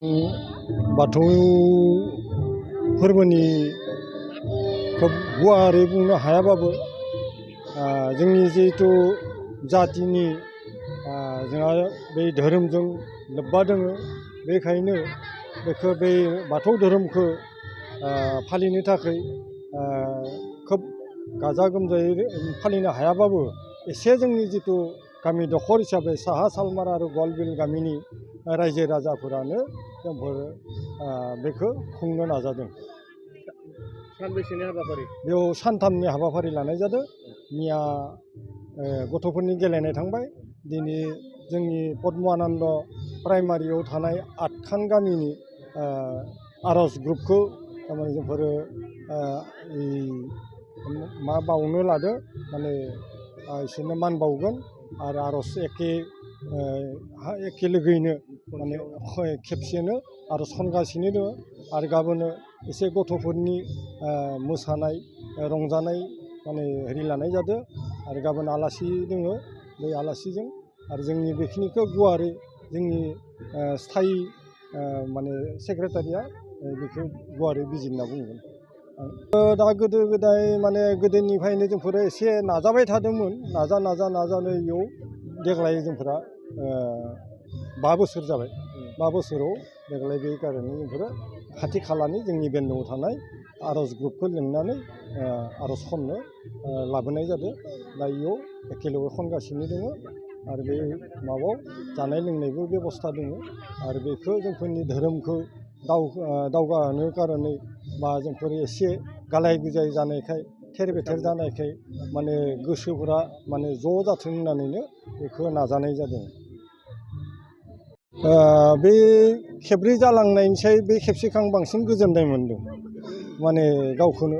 बाथौ फोरबोनि खोब गुवारै बुंनो हायाबाबो जोंनि जिहेथु जातिनि जोंहा बे धोरोमजों लोब्बा दङ। बेखायनो बेखौ बे बाथौ धोरोमखौ फालिनो थाखाय खोब गाजा गोमजायै फालिनो हायाबाबो एसे जोंनि जिथु गामि दखर हिसाबै साहा सालमारा आरो गवालबिल गामिनि रायजो राजाफोरानो जोंफोर बेखौ खुंनो नाजादों। सानबेसेनि हाबाफारि? बेयाव सानथामनि हाबाफारि लानाय जादों। मैया गथ'फोरनि गेलेनाय थांबाय। दिनै जोंनि पद्मानन्द प्राइमारियाव थानाय 8खान गामिनि आर'ज ग्रुपखौ थारमाने जोंफोरो मा बावनो लादो, माने बिसोरनो मान बावगोन आरो आर'ज एखे लोगोयैनो माने खेबसेनो आर'ज खनगासिनो दङ। आरो गाबोनो एसे गथ'फोरनि मोसानाय रंजानाय माने हेरि लानाय जादों। आरो गाबोन आलासि दङ। बे आलासिजों आरो जोंनि बेखिनिखौ गुवारै जोंनि स्थायि माने सेक्रेटारिया बेखौ गुवारै बिजिरना बुंगोन। दा गोदो गोदाय माने गोदोनिफ्रायनो जोंफोरो एसे नाजाबाय थादोंमोन। नाजानो इयाव देग्लाय जोंफोरा 5 बोसोर जाबाय। 5 बोसोराव देग्लाय बे कारणे जोंफोरो खाथि खालानि जोंनि बेन्दोआव थानाय आर'ज ग्रुपखौ लिंनानै आर'ज खननो लाबोनाय जादों। दा इयाव एखेलगे खनगासिनो दङ। आरो बे माबायाव जानाय लोंनायबो बेबस्था दङ। आरो बेखौ जोंफोरनि धोरोमखौ दावगाहोनो कारणे बा जोंफोर एसे गालाय गुजाय जानायखाय थेर बेथेर जानायखाय माने गोसोफोरा माने ज' जाथों होननानैनो बेखौ नाजानाय जादों। बे खेबब्रै जालांनायनिसाय बे खेबसेखौ आं बांसिन गोजोननाय मोन्दों। माने गावखौनो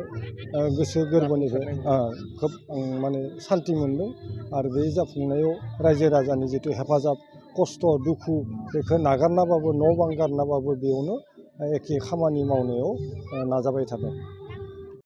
गोसो गोरबोनिफ्राय खोब आं माने सान्थि मोन्दों। आरो बे जाफुंनायाव रायजो राजानि जिथु हेफाजाब खस्थ' दुखु बेखौ नागारनाबाबो न' बां गारनाबाबो बेयावनो एखे खामानि मावनायाव नाजाबाय थादों।